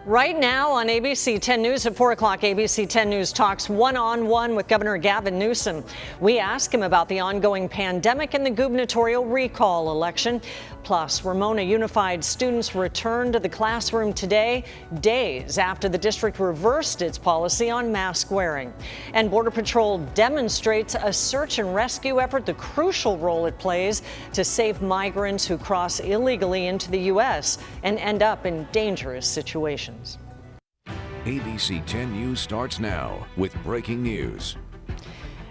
Right now on ABC 10 News at 4 o'clock, ABC 10 News talks one-on-one with Governor Gavin Newsom. We ask him about the ongoing pandemic and the gubernatorial recall election. Plus, Ramona Unified students return to the classroom today, days after the district reversed its policy on mask wearing. And Border Patrol demonstrates a search and rescue effort, the crucial role it plays to save migrants who cross illegally into the U.S. and end up in dangerous situations. ABC 10 News starts now with breaking news.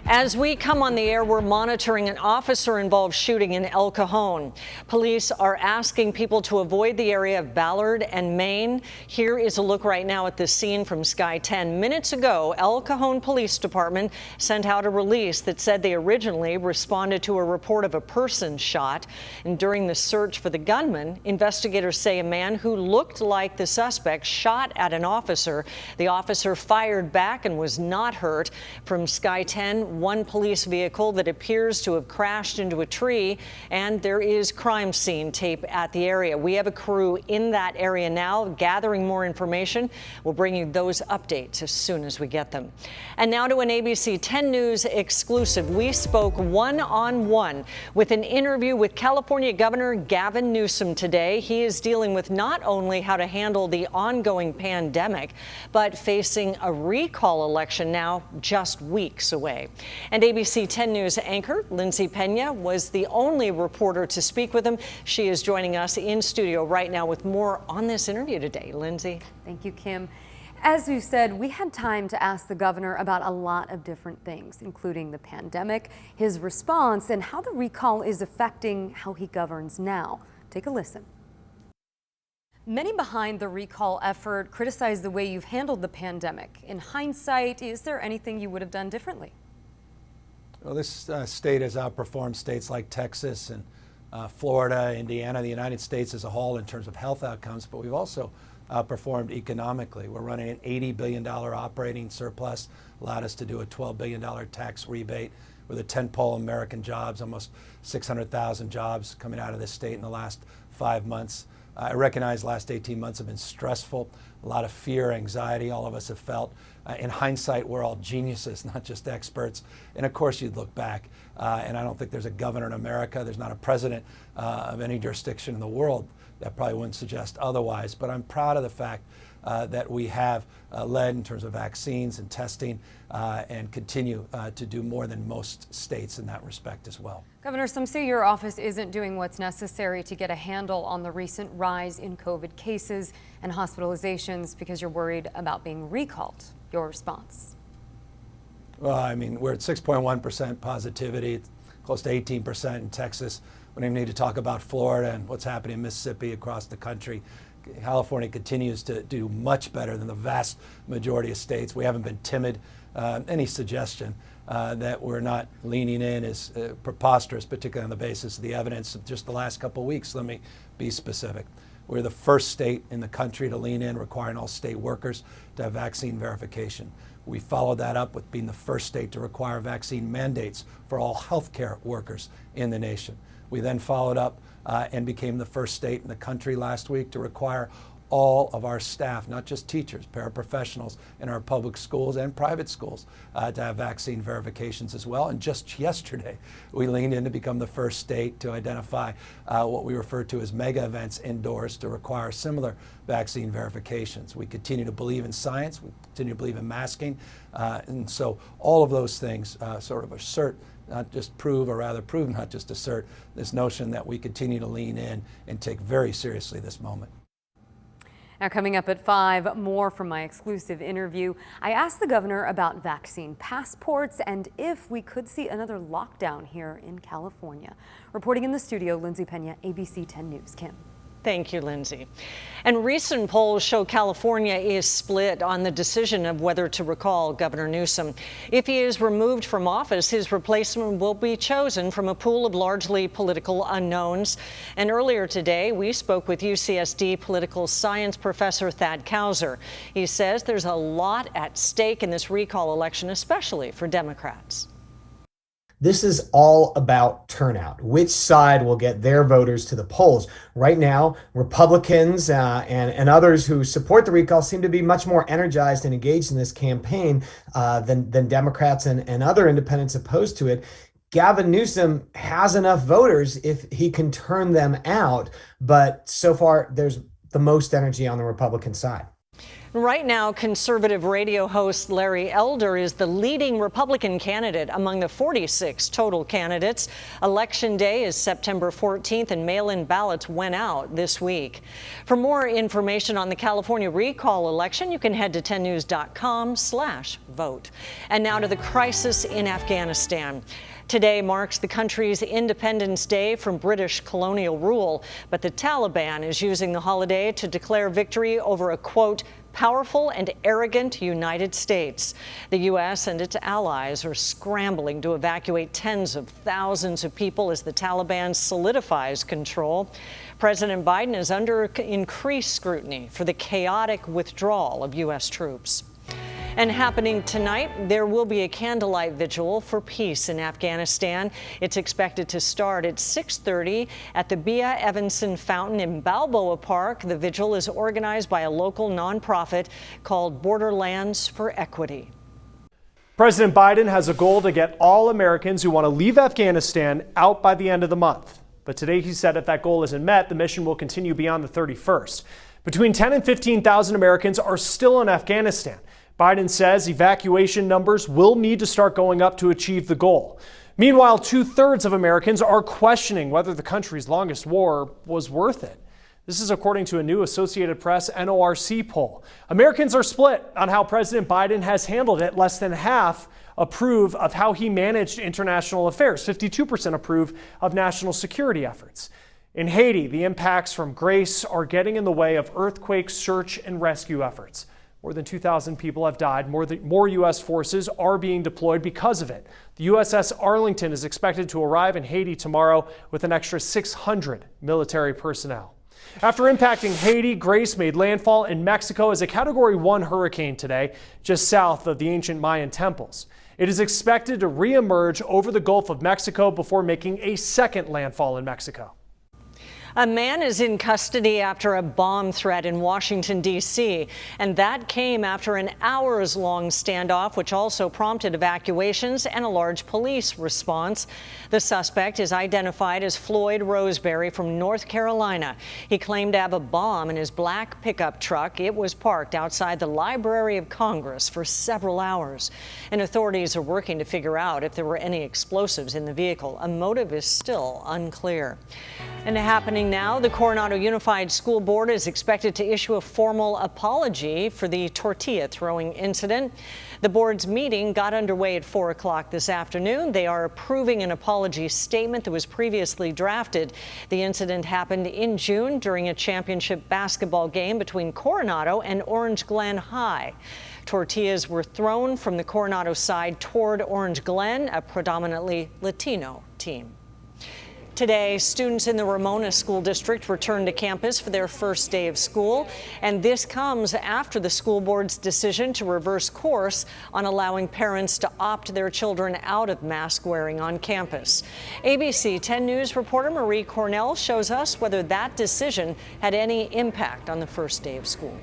As we come on the air, we're monitoring an officer-involved shooting in El Cajon. Police are asking people to avoid the area of Ballard and Main. Here is a look right now at the scene from Sky 10. Minutes ago, El Cajon Police Department sent out a release that said they originally responded to a report of a person shot. And during the search for the gunman, investigators say a man who looked like the suspect shot at an officer. The officer fired back and was not hurt. From Sky 10, one police vehicle that appears to have crashed into a tree, and there is crime scene tape at the area. We have a crew in that area now gathering more information. We'll bring you those updates as soon as we get them. And now to an ABC 10 News exclusive. We spoke one-on-one with an interview with California Governor Gavin Newsom today. He is dealing with not only how to handle the ongoing pandemic, but facing a recall election now just weeks away. And ABC 10 News anchor Lindsay Pena was the only reporter to speak with him. She is joining us in studio right now with more on this interview today. Lindsay. Thank you, Kim. As we've said, we had time to ask the governor about a lot of different things, including the pandemic, his response, and how the recall is affecting how he governs now. Take a listen. Many behind the recall effort criticize the way you've handled the pandemic. In hindsight, is there anything you would have done differently? Well, this state has outperformed states like Texas and Florida, Indiana, the United States as a whole in terms of health outcomes, but we've also outperformed economically. We're running an $80 billion operating surplus, allowed us to do a $12 billion tax rebate with a tentpole American jobs, almost 600,000 jobs coming out of this state in the last 5 months. I recognize the last 18 months have been stressful, a lot of fear, anxiety, all of us have felt. In hindsight, we're all geniuses, not just experts. And of course, you'd look back, and I don't think there's a governor in America, there's not a president of any jurisdiction in the world that probably wouldn't suggest otherwise. But I'm proud of the fact that we have led in terms of vaccines and testing and continue to do more than most states in that respect as well. Governor, some say your office isn't doing what's necessary to get a handle on the recent rise in COVID cases and hospitalizations because you're worried about being recalled. Your response? Well, I mean, we're at 6.1% positivity, close to 18% in Texas. We don't even need to talk about Florida and what's happening in Mississippi, across the country. California continues to do much better than the vast majority of states. We haven't been timid. Any suggestion that we're not leaning in is preposterous, particularly on the basis of the evidence of just the last couple of weeks. Let me be specific. We're the first state in the country to lean in, requiring all state workers to have vaccine verification. We followed that up with being the first state to require vaccine mandates for all healthcare workers in the nation. We then followed up and became the first state in the country last week to require all of our staff, not just teachers, paraprofessionals in our public schools and private schools, to have vaccine verifications as well. And just yesterday, we leaned in to become the first state to identify what we refer to as mega events indoors to require similar vaccine verifications. We continue to believe in science, we continue to believe in masking, and so all of those things sort of assert, not just prove, or rather prove, not just assert, this notion that we continue to lean in and take very seriously this moment. Now, coming up at 5, more from my exclusive interview. I asked the governor about vaccine passports and if we could see another lockdown here in California. Reporting in the studio, Lindsay Pena, ABC 10 News. Kim. Thank you, Lindsay. And recent polls show California is split on the decision of whether to recall Governor Newsom. If he is removed from office, his replacement will be chosen from a pool of largely political unknowns. And earlier today, we spoke with UCSD political science professor Thad Kauser. He says there's a lot at stake in this recall election, especially for Democrats. This is all about turnout. Which side will get their voters to the polls? Right now, Republicans and others who support the recall seem to be much more energized and engaged in this campaign than Democrats and other independents opposed to it. Gavin Newsom has enough voters if he can turn them out, but so far there's the most energy on the Republican side. Right now, conservative radio host Larry Elder is the leading Republican candidate among the 46 total candidates. Election day is September 14th, and mail-in ballots went out this week. For more information on the California recall election, you can head to 10news.com/vote. And now to the crisis in Afghanistan. Today marks the country's Independence Day from British colonial rule, but the Taliban is using the holiday to declare victory over a, quote, powerful and arrogant United States. The U.S. and its allies are scrambling to evacuate tens of thousands of people as the Taliban solidifies control. President Biden is under increased scrutiny for the chaotic withdrawal of U.S. troops. And happening tonight, there will be a candlelight vigil for peace in Afghanistan. It's expected to start at 6:30 at the Bea Evanson Fountain in Balboa Park. The vigil is organized by a local nonprofit called Borderlands for Equity. President Biden has a goal to get all Americans who want to leave Afghanistan out by the end of the month. But today he said if that goal isn't met, the mission will continue beyond the 31st. Between 10 and 15,000 Americans are still in Afghanistan. Biden says evacuation numbers will need to start going up to achieve the goal. Meanwhile, 2/3 of Americans are questioning whether the country's longest war was worth it. This is according to a new Associated Press NORC poll. Americans are split on how President Biden has handled it. Less than half approve of how he managed international affairs. 52% approve of national security efforts. In Haiti, the impacts from Grace are getting in the way of earthquake search and rescue efforts. More than 2,000 people have died. More U.S. forces are being deployed because of it. The USS Arlington is expected to arrive in Haiti tomorrow with an extra 600 military personnel. After impacting Haiti, Grace made landfall in Mexico as a Category 1 hurricane today, just south of the ancient Mayan temples. It is expected to reemerge over the Gulf of Mexico before making a second landfall in Mexico. A man is in custody after a bomb threat in Washington, D.C., and that came after an hours-long standoff, which also prompted evacuations and a large police response. The suspect is identified as Floyd Roseberry from North Carolina. He claimed to have a bomb in his black pickup truck. It was parked outside the Library of Congress for several hours, and authorities are working to figure out if there were any explosives in the vehicle. A motive is still unclear. And happening now, the Coronado Unified School Board is expected to issue a formal apology for the tortilla throwing incident. The board's meeting got underway at 4 o'clock this afternoon. They are approving an apology statement that was previously drafted. The incident happened in June during a championship basketball game between Coronado and Orange Glen High. Tortillas were thrown from the Coronado side toward Orange Glen, a predominantly Latino team. Today, students in the Ramona School District returned to campus for their first day of school, and this comes after the school board's decision to reverse course on allowing parents to opt their children out of mask wearing on campus. ABC 10 News reporter Marie Cornell shows us whether that decision had any impact on the first day of school.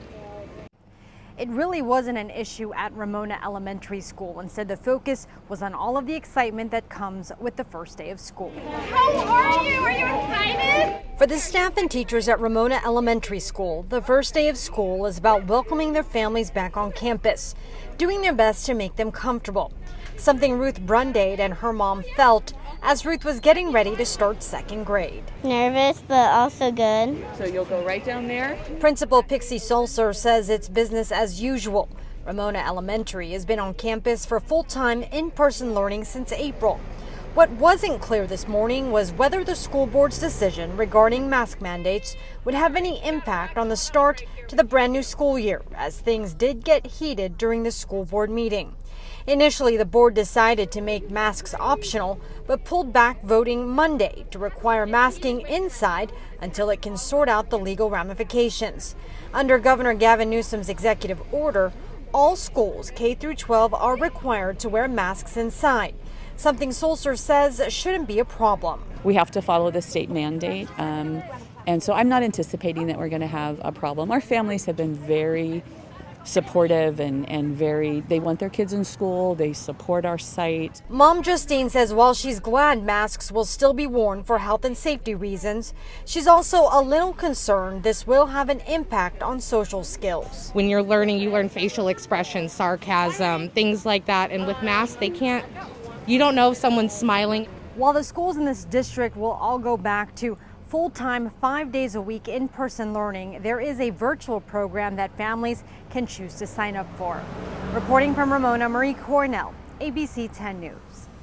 It really wasn't an issue at Ramona Elementary School. Instead, the focus was on all of the excitement that comes with the first day of school. How are you? Are you excited? For the staff and teachers at Ramona Elementary School, the first day of school is about welcoming their families back on campus, doing their best to make them comfortable. Something Ruth Brundade and her mom felt as Ruth was getting ready to start second grade. Nervous, but also good. So you'll go right down there? Principal Pixie Sulzer says it's business as usual. Ramona Elementary has been on campus for full-time in-person learning since April. What wasn't clear this morning was whether the school board's decision regarding mask mandates would have any impact on the start to the brand new school year, as things did get heated during the school board meeting. Initially, the board decided to make masks optional, but pulled back voting Monday to require masking inside until it can sort out the legal ramifications. Under Governor Gavin Newsom's executive order, all schools K through 12 are required to wear masks inside. something Sulzer says shouldn't be a problem. We have to follow the state mandate, and so I'm not anticipating that we're going to have a problem. Our families have been very supportive and they want their kids in school. They support our site. Mom Justine says while she's glad masks will still be worn for health and safety reasons, she's also a little concerned this will have an impact on social skills. When you're learning, you learn facial expressions, sarcasm, things like that. And with masks, you don't know if someone's smiling. While the schools in this district will all go back to full-time 5 days a week in-person learning, there is a virtual program that families can choose to sign up for. Reporting from Ramona, Marie Cornell, ABC 10 News.